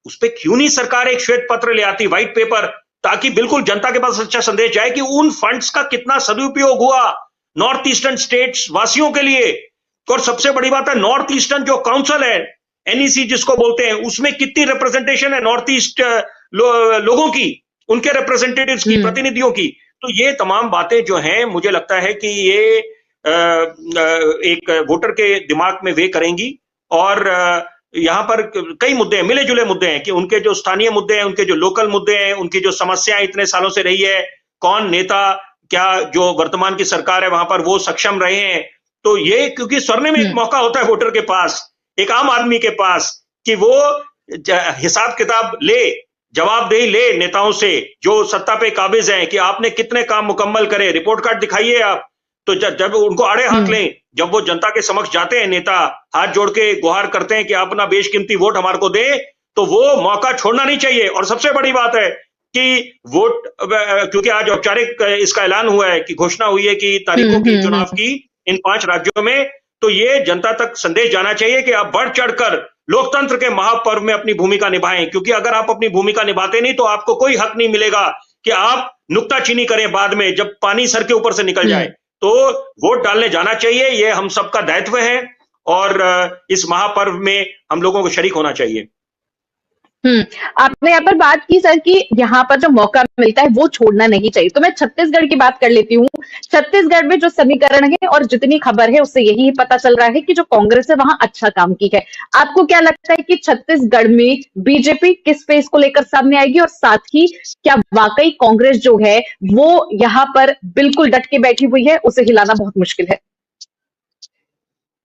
[SPEAKER 2] उस पे क्यों नहीं सरकार एक श्वेत पत्र ले आती, व्हाइट पेपर, ताकि बिल्कुल जनता के पास अच्छा संदेश जाए कि उन फंड्स का कितना सदुपयोग हुआ नॉर्थ ईस्टर्न स्टेट्स वासियों के लिए। और सबसे बड़ी बात है नॉर्थ ईस्टर्न जो काउंसिल है, एनईसी जिसको बोलते हैं, उसमें कितनी रिप्रेजेंटेशन है नॉर्थ ईस्ट लोगों की, उनके रिप्रेजेंटेटिव्स की, प्रतिनिधियों की। तो ये तमाम बातें जो हैं, मुझे लगता है कि ये एक वोटर के दिमाग में वे करेंगी। और यहाँ पर कई मुद्दे हैं, मिले जुले मुद्दे हैं, कि उनके जो स्थानीय मुद्दे हैं, उनके जो लोकल मुद्दे हैं, उनकी जो समस्याएं इतने सालों से रही है, कौन नेता, क्या जो वर्तमान की सरकार है वहां पर वो सक्षम रहे हैं। तो ये क्योंकि स्वर्णिम एक मौका होता है वोटर के पास, एक आम आदमी के पास, कि वो हिसाब किताब ले, जवाबदेही ले नेताओं से जो सत्ता पे काबिज हैं, कि आपने कितने काम मुकम्मल करे, रिपोर्ट कार्ड दिखाइए आप। तो जब उनको आड़े हाथ लें, जब वो जनता के समक्ष जाते हैं नेता, हाथ जोड़ के गुहार करते हैं कि आप अपना बेशकीमती वोट हमारे को दें, तो वो मौका छोड़ना नहीं चाहिए। और सबसे बड़ी बात है कि वोट, क्योंकि आज औपचारिक इसका ऐलान हुआ है, कि घोषणा हुई है कि तारीखों की चुनाव की इन 5 राज्यों में, तो ये जनता तक संदेश जाना चाहिए कि आप बढ़ चढ़कर लोकतंत्र के महापर्व में अपनी भूमिका निभाएं। क्योंकि अगर आप अपनी भूमिका निभाते नहीं तो आपको कोई हक नहीं मिलेगा कि आप नुक्ताचीनी करें बाद में, जब पानी सर के ऊपर से निकल जाए। तो वोट डालने जाना चाहिए, ये हम सबका दायित्व है, और इस महापर्व में हम लोगों को शरीक होना चाहिए।
[SPEAKER 1] आपने यहाँ पर बात की सर कि यहाँ पर जो मौका मिलता है वो छोड़ना नहीं चाहिए। तो मैं छत्तीसगढ़ की बात कर लेती हूँ। छत्तीसगढ़ में जो समीकरण है और जितनी खबर है उससे यही पता चल रहा है कि जो कांग्रेस है वहां अच्छा काम की है। आपको क्या लगता है कि छत्तीसगढ़ में बीजेपी किस पे इसको लेकर सामने आएगी, और साथ ही क्या वाकई कांग्रेस जो है वो यहाँ पर बिल्कुल डट के बैठी हुई है, उसे हिलाना बहुत मुश्किल है?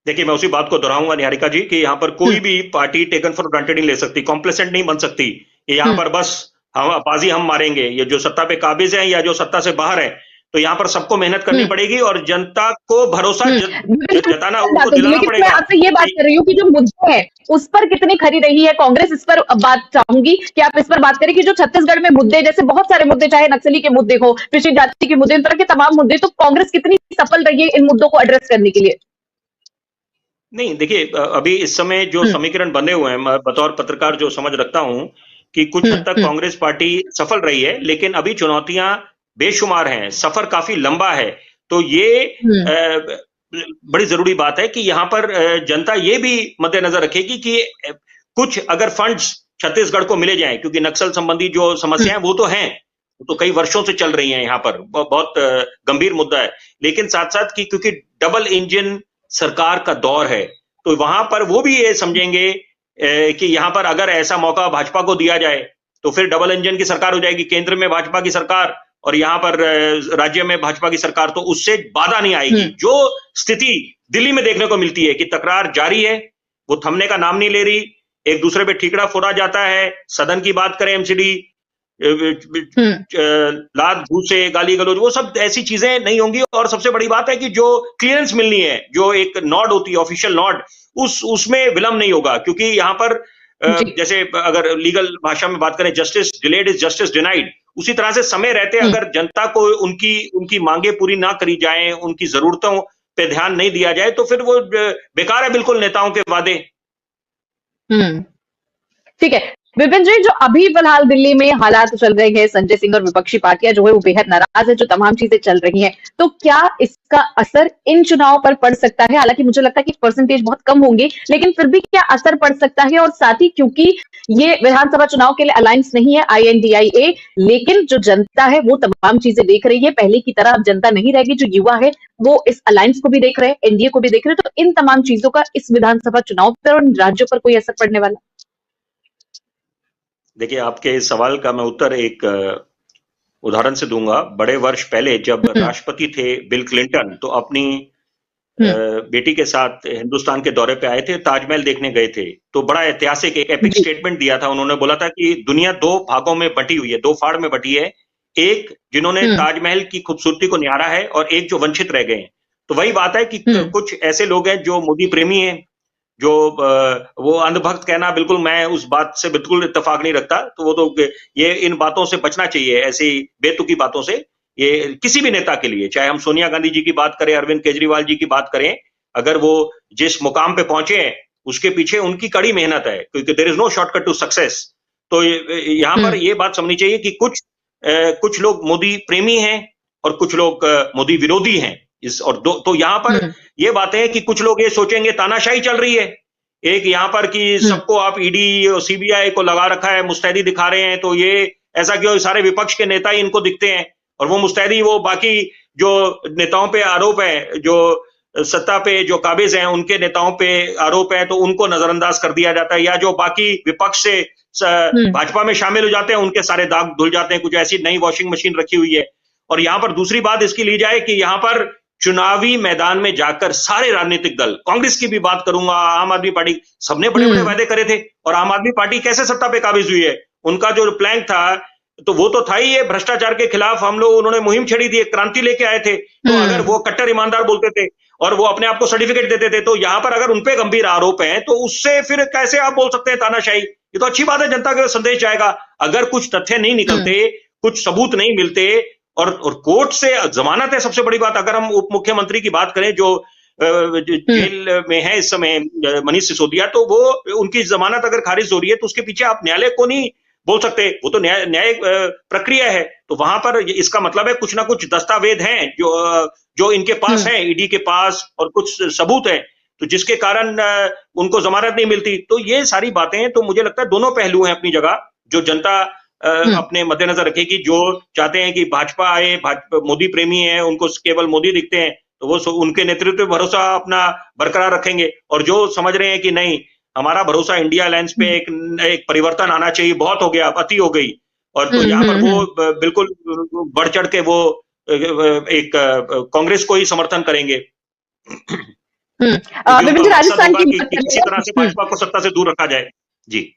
[SPEAKER 2] देखिए, मैं उसी बात को दोहराऊंगा निहारिका जी, कि यहाँ पर कोई भी पार्टी टेकन फॉर ग्रांटेड नहीं ले सकती, कॉम्प्लेसेंट नहीं बन सकती। यहाँ पर बस बाजी हम मारेंगे, ये जो सत्ता पे काबिज है या जो सत्ता से बाहर है, तो यहाँ पर सबको मेहनत करनी पड़ेगी और जनता को भरोसा जताना, उनको दिलाना पड़ेगा।
[SPEAKER 1] मैं आपसे ये बात कर रही हूँ कि जो मुद्दे हैं उस पर कितनी खरी रही है कांग्रेस, इस पर बात चाहूंगी कि आप इस पर बात करें कि जो छत्तीसगढ़ में मुद्दे, जैसे बहुत सारे मुद्दे, चाहे नक्सली के मुद्दे हो, पिछड़ी जाति के मुद्दे, इन तरह के तमाम मुद्दे, तो कांग्रेस कितनी सफल रही है इन मुद्दों को एड्रेस करने के लिए?
[SPEAKER 2] नहीं, देखिए, अभी इस समय जो समीकरण बने हुए हैं, मैं बतौर पत्रकार जो समझ रखता हूं कि कुछ हद तक कांग्रेस पार्टी सफल रही है, लेकिन अभी चुनौतियां बेशुमार हैं, सफर काफी लंबा है। तो ये बड़ी जरूरी बात है कि यहाँ पर जनता ये भी मद्देनजर रखेगी कि कुछ अगर फंड्स छत्तीसगढ़ को मिले जाएं, क्योंकि नक्सल संबंधी जो समस्याएं वो तो हैं, वो तो कई वर्षों से चल रही हैं, यहाँ पर बहुत गंभीर मुद्दा है। लेकिन साथ साथ की क्योंकि डबल इंजन सरकार का दौर है, तो वहां पर वो भी ये समझेंगे कि यहाँ पर अगर ऐसा मौका भाजपा को दिया जाए तो फिर डबल इंजन की सरकार हो जाएगी, केंद्र में भाजपा की सरकार और यहाँ पर राज्य में भाजपा की सरकार, तो उससे बाधा नहीं आएगी। जो स्थिति दिल्ली में देखने को मिलती है कि तकरार जारी है, वो थमने का नाम नहीं ले रही, एक दूसरे पे ठीकरा फोड़ा जाता है, सदन की बात करें, एमसीडी, लात घूसे, गाली गलौज, वो सब ऐसी चीजें नहीं होंगी। और सबसे बड़ी बात है कि जो क्लियरेंस मिलनी है, जो एक नॉड होती है, ऑफिशियल नॉड, उसमें विलंब नहीं होगा। क्योंकि यहाँ पर जैसे अगर लीगल भाषा में बात करें, justice delayed is justice denied, उसी तरह से समय रहते अगर जनता को उनकी मांगे पूरी ना करी जाएं, उनकी जरूरतों पे ध्यान नहीं दिया जाए, तो फिर वो बेकार है बिल्कुल नेताओं के वादे।
[SPEAKER 1] ठीक है, विपिन जी, जो अभी फिलहाल दिल्ली में हालात चल रहे हैं, संजय सिंह और विपक्षी पार्टियां जो है वो बेहद नाराज है, जो तमाम चीजें चल रही हैं, तो क्या इसका असर इन चुनाव पर पड़ सकता है? हालांकि मुझे लगता है कि परसेंटेज बहुत कम होंगे, लेकिन फिर भी क्या असर पड़ सकता है? और साथ ही क्योंकि ये विधानसभा चुनाव के लिए अलायंस नहीं है INDIA, लेकिन जो जनता है वो तमाम चीजें देख रही है। पहले की तरह अब जनता नहीं रहेगी, जो युवा है वो इस अलायंस को भी देख रहे हैं, NDA को भी देख रहे हैं, तो इन तमाम चीजों का इस विधानसभा चुनाव पर और राज्यों पर कोई असर पड़ने वाला?
[SPEAKER 2] देखिए, आपके इस सवाल का मैं उत्तर एक उदाहरण से दूंगा। बड़े वर्ष पहले जब राष्ट्रपति थे बिल क्लिंटन, तो अपनी बेटी के साथ हिंदुस्तान के दौरे पे आए थे, ताजमहल देखने गए थे। तो बड़ा ऐतिहासिक एक एपिक स्टेटमेंट दिया था उन्होंने। बोला था कि दुनिया दो भागों में बटी हुई है, दो फाड़ में बटी है। एक जिन्होंने ताजमहल की खूबसूरती को निहारा है और एक जो वंचित रह गए हैं। तो वही बात है कि कुछ ऐसे लोग हैं जो मोदी प्रेमी हैं, जो वो अंधभक्त कहना, बिल्कुल मैं उस बात से बिल्कुल इत्तेफाक नहीं रखता। तो वो तो ये इन बातों से बचना चाहिए, ऐसी बेतुकी बातों से। ये किसी भी नेता के लिए, चाहे हम सोनिया गांधी जी की बात करें, अरविंद केजरीवाल जी की बात करें, अगर वो जिस मुकाम पे पहुंचे हैं उसके पीछे उनकी कड़ी मेहनत है, क्योंकि there is no shortcut to success. तो यहाँ पर ये बात समझनी चाहिए कि कुछ लोग मोदी प्रेमी हैं और कुछ लोग मोदी विरोधी हैं। तो यहाँ पर ये बातें हैं कि कुछ लोग ये सोचेंगे तानाशाही चल रही है, एक यहाँ पर कि सबको आप ईडी और सीबीआई को लगा रखा है, मुस्तैदी दिखा रहे हैं, तो ये ऐसा क्यों, सारे विपक्ष के नेता ही इनको दिखते हैं, और वो मुस्तैदी, वो बाकी जो नेताओं पे आरोप है, जो सत्ता पे जो काबिज हैं उनके नेताओं पे आरोप है, तो उनको नजरअंदाज कर दिया जाता है, या जो बाकी विपक्ष से भाजपा में शामिल हो जाते हैं उनके सारे दाग धुल जाते हैं। कुछ ऐसी नई वॉशिंग मशीन रखी हुई है। और यहाँ पर दूसरी बात इसकी ली जाए कि यहाँ पर चुनावी मैदान में जाकर सारे राजनीतिक दल, कांग्रेस की भी बात करूंगा, आम आदमी पार्टी, सबने बड़े बड़े वादे करे थे, और आम आदमी पार्टी कैसे सत्ता पे काबिज हुई है? उनका जो प्लान था तो वो तो था ही, ये भ्रष्टाचार के खिलाफ हम लोग, उन्होंने मुहिम छेड़ी थी, एक क्रांति लेके आए थे। तो अगर वो कट्टर ईमानदार बोलते थे और वो अपने आप को सर्टिफिकेट देते थे, तो यहाँ पर अगर उनपे गंभीर आरोप हैं, तो उससे फिर कैसे आप बोल सकते हैं तानाशाही? ये तो अच्छी बात है, जनता के संदेश जाएगा। अगर कुछ तथ्य नहीं निकलते, कुछ सबूत नहीं मिलते, और कोर्ट से जमानत है सबसे बड़ी बात। अगर हम उप मुख्यमंत्री की बात करें जो जेल में है इस समय, मनीष सिसोदिया, तो वो उनकी जमानत अगर खारिज हो रही है तो उसके पीछे आप न्यायालय को नहीं बोल सकते, वो तो न्याय प्रक्रिया है। तो वहां पर इसका मतलब है कुछ ना कुछ दस्तावेज हैं जो इनके पास है, ईडी के पास, और कुछ सबूत है, तो जिसके कारण उनको जमानत नहीं मिलती। तो ये सारी बातें हैं। तो मुझे लगता है दोनों पहलू हैं अपनी जगह, जो जनता अपने मद्देनजर रखेगी। जो चाहते हैं कि भाजपा आए, मोदी प्रेमी है, उनको केवल मोदी दिखते हैं, तो वो उनके नेतृत्व पे भरोसा अपना बरकरार रखेंगे। और जो समझ रहे हैं कि नहीं, हमारा भरोसा इंडिया अलायंस पे एक परिवर्तन आना चाहिए, बहुत हो गया, अति हो गई, और तो यहाँ पर वो बिल्कुल बढ़ चढ़ के वो एक कांग्रेस को ही समर्थन करेंगे।
[SPEAKER 1] राजस्थान की
[SPEAKER 2] किसी तरह से भाजपा को सत्ता से दूर रखा जाए। जी।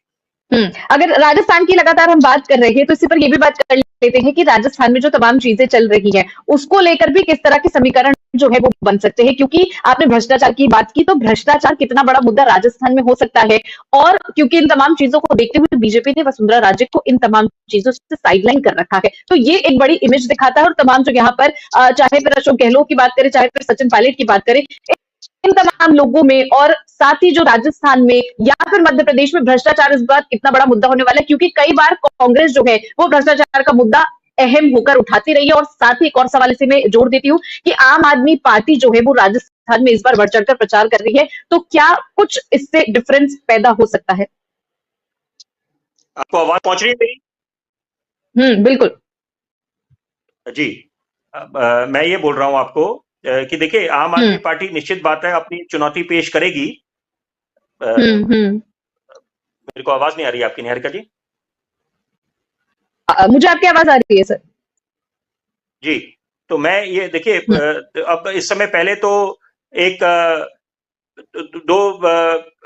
[SPEAKER 1] अगर राजस्थान की लगातार हम बात कर रहे हैं, तो इसी पर ये भी बात कर लेते हैं कि राजस्थान में जो तमाम चीजें चल रही हैं, उसको लेकर भी किस तरह के समीकरण जो है वो बन सकते हैं। क्योंकि आपने भ्रष्टाचार की बात की, तो भ्रष्टाचार कितना बड़ा मुद्दा राजस्थान में हो सकता है, और क्योंकि इन तमाम चीजों को देखते हुए बीजेपी ने वसुंधरा राजे को इन तमाम चीजों से साइडलाइन कर रखा है। तो ये एक बड़ी इमेज दिखाता है। और तमाम जो यहाँ पर, चाहे फिर अशोक गहलोत की बात करें, चाहे फिर सचिन पायलट की बात करें, इन तमाम लोगों में, और साथ ही जो राजस्थान में या फिर मध्य प्रदेश में भ्रष्टाचार इस बार कितना बड़ा मुद्दा होने वाला है। क्योंकि कई बार कांग्रेस जो है वो भ्रष्टाचार का मुद्दा अहम होकर उठाती रही है। और साथ ही एक और सवाल इसे मैं जोड़ देती हूँ कि आम आदमी पार्टी जो है वो राजस्थान में इस बार बढ़ चढ़कर प्रचार कर रही है, तो क्या कुछ इससे डिफरेंस पैदा हो सकता है?
[SPEAKER 2] आपको आवाज पहुंच रही है मेरी?
[SPEAKER 1] बिल्कुल
[SPEAKER 2] जी। मैं ये बोल रहा हूं आपको कि देखिए, आम आदमी पार्टी निश्चित बात है अपनी चुनौती पेश करेगी। मेरे को आवाज नहीं आ रही आपकी, निहारिका जी?
[SPEAKER 1] मुझे आपकी आवाज आ रही है सर।
[SPEAKER 2] जी। तो मैं ये देखिए, अब इस समय पहले तो एक दो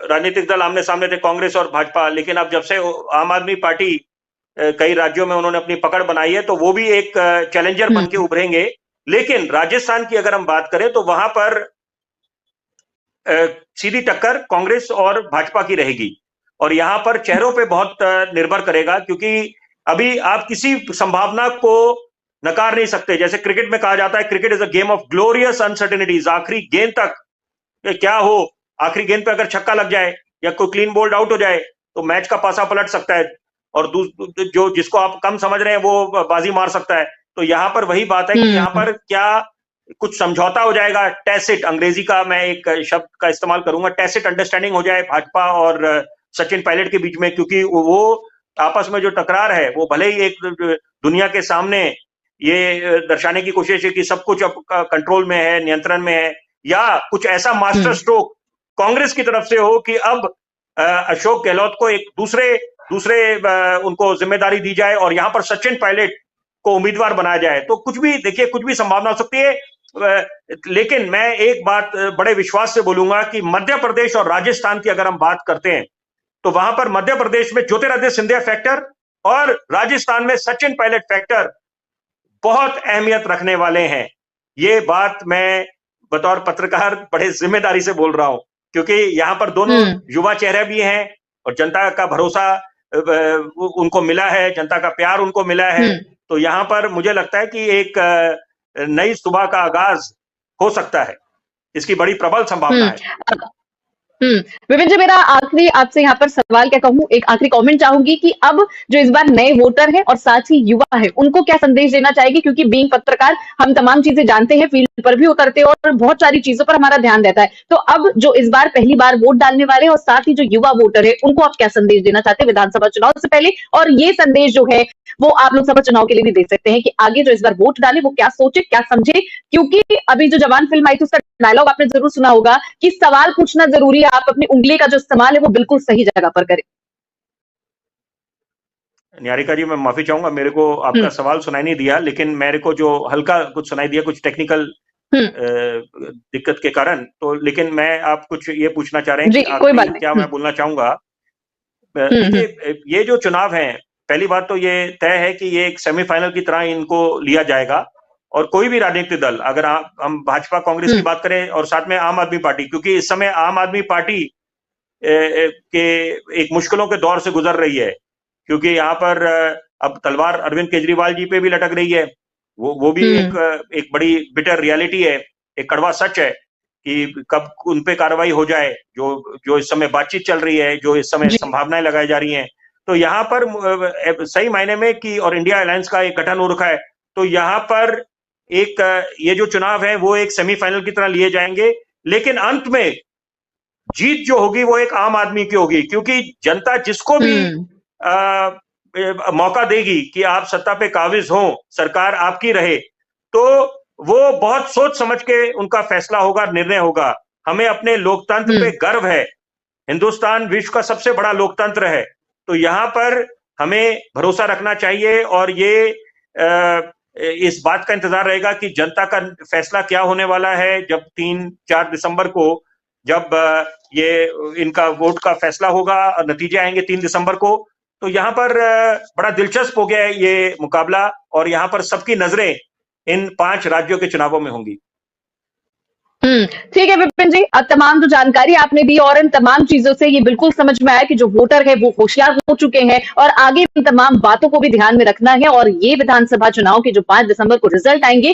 [SPEAKER 2] राजनीतिक दल आमने सामने थे, कांग्रेस और भाजपा। लेकिन अब जब से आम आदमी पार्टी कई राज्यों में उन्होंने अपनी पकड़ बनाई है, तो वो भी एक चैलेंजर बन के उभरेंगे। लेकिन राजस्थान की अगर हम बात करें, तो वहां पर सीधी टक्कर कांग्रेस और भाजपा की रहेगी। और यहां पर चेहरों पे बहुत निर्भर करेगा, क्योंकि अभी आप किसी संभावना को नकार नहीं सकते। जैसे क्रिकेट में कहा जाता है, cricket is a game of glorious uncertainties. आखिरी गेंद तक क्या हो, आखिरी गेंद पे अगर छक्का लग जाए या कोई क्लीन बोल्ड आउट हो जाए, तो मैच का पासा पलट सकता है। और जो जिसको आप कम समझ रहे हैं वो बाजी मार सकता है। तो यहाँ पर वही बात है कि यहाँ पर क्या कुछ समझौता हो जाएगा, टैसिट, अंग्रेजी का मैं एक शब्द का इस्तेमाल करूंगा, टैसिट अंडरस्टैंडिंग हो जाए भाजपा और सचिन पायलट के बीच में, क्योंकि वो आपस में जो टकरार है वो भले ही एक दुनिया के सामने ये दर्शाने की कोशिश है कि सब कुछ अब कंट्रोल में है, नियंत्रण में है, या कुछ ऐसा मास्टर स्ट्रोक कांग्रेस की तरफ से हो कि अब अशोक गहलोत को एक दूसरे उनको जिम्मेदारी दी जाए और यहां पर सचिन पायलट को उम्मीदवार बनाया जाए। तो कुछ भी देखिए, कुछ भी संभावना हो सकती है, लेकिन मैं एक बात बड़े विश्वास से बोलूंगा कि मध्य प्रदेश और राजस्थान की अगर हम बात करते हैं तो वहां पर मध्य प्रदेश में ज्योतिरादित्य सिंधिया फैक्टर और राजस्थान में सचिन पायलट फैक्टर बहुत अहमियत रखने वाले हैं। ये बात मैं बतौर पत्रकार बड़े जिम्मेदारी से बोल रहा हूं, क्योंकि यहां पर दोनों युवा चेहरे भी हैं और जनता का भरोसा उनको मिला है, जनता का प्यार उनको मिला है। तो यहां पर मुझे लगता है कि एक नई सुबह का आगाज हो सकता है, इसकी बड़ी प्रबल संभावना है।
[SPEAKER 1] विपिन जी, मेरा आखिरी आपसे यहाँ पर सवाल क्या कहूँ, एक आखिरी कमेंट चाहूंगी कि अब जो इस बार नए वोटर हैं और साथ ही युवा है, उनको क्या संदेश देना चाहेगी, क्योंकि बीइंग पत्रकार हम तमाम चीजें जानते हैं, फील्ड पर भी उतरते हैं और बहुत सारी चीजों पर हमारा ध्यान रहता है। तो अब जो इस बार पहली बार वोट डालने वाले और साथ ही जो युवा वोटर है, उनको आप क्या संदेश देना चाहते हैं विधानसभा चुनाव से पहले, और ये संदेश जो है वो आप लोकसभा चुनाव के लिए भी दे सकते हैं कि आगे जो इस बार वोट डाले वो क्या सोचे, क्या समझे, क्योंकि अभी जो जवान फिल्म आई थी उसका डायलॉग आपने जरूर सुना होगा कि सवाल पूछना जरूरी है, आप अपनी उंगली का जो इस्तेमाल है वो बिल्कुल सही जगह पर करें।
[SPEAKER 2] निहारिका जी, मैं माफी चाहूंगा, मेरे को आपका सवाल सुनाई नहीं दिया, लेकिन मेरे को जो हल्का कुछ सुनाई दिया, कुछ टेक्निकल दिक्कत के कारण, तो लेकिन मैं आप कुछ ये पूछना चाह रहे हैं कि
[SPEAKER 1] कोई बात नहीं।
[SPEAKER 2] क्या मैं बोलना चाहूंगा। ये जो चुनाव है, पहली बात तो ये तय है कि ये एक सेमीफाइनल की तरह इनको लिया जाएगा और कोई भी राजनीतिक दल, अगर हम भाजपा कांग्रेस की बात करें और साथ में आम आदमी पार्टी, क्योंकि इस समय आम आदमी पार्टी के एक मुश्किलों के दौर से गुजर रही है, क्योंकि यहाँ पर अब तलवार अरविंद केजरीवाल जी पे भी लटक रही है। वो भी एक बड़ी बिटर रियलिटी है, एक कड़वा सच है कि कब उन पे कार्रवाई हो जाए, जो इस समय बातचीत चल रही है, जो इस समय संभावनाएं लगाई जा रही हैं। तो यहाँ पर सही मायने में कि और इंडिया अलायंस का एक गठन हो रखा है, तो यहाँ पर एक ये जो चुनाव है वो एक सेमीफाइनल की तरह लिए जाएंगे, लेकिन अंत में जीत जो होगी वो एक आम आदमी की होगी, क्योंकि जनता जिसको भी मौका देगी कि आप सत्ता पे काबिज हो, सरकार आपकी रहे, तो वो बहुत सोच समझ के उनका फैसला होगा, निर्णय होगा। हमें अपने लोकतंत्र पे गर्व है, हिंदुस्तान विश्व का सबसे बड़ा लोकतंत्र है, तो यहाँ पर हमें भरोसा रखना चाहिए और ये इस बात का इंतजार रहेगा कि जनता का फैसला क्या होने वाला है जब 3-4 दिसंबर को, जब ये इनका वोट का फैसला होगा और नतीजे आएंगे 3 दिसंबर को। तो यहाँ पर बड़ा दिलचस्प हो गया है ये मुकाबला और यहाँ पर सबकी नजरें इन 5 राज्यों के चुनावों में होंगी।
[SPEAKER 1] ठीक है विपिन जी, अब तमाम जो जानकारी आपने दी और इन तमाम चीजों से ये बिल्कुल समझ में आया कि जो वोटर है वो होशियार हो चुके हैं और आगे इन तमाम बातों को भी ध्यान में रखना है और ये विधानसभा चुनाव के जो 5 दिसंबर को रिजल्ट आएंगे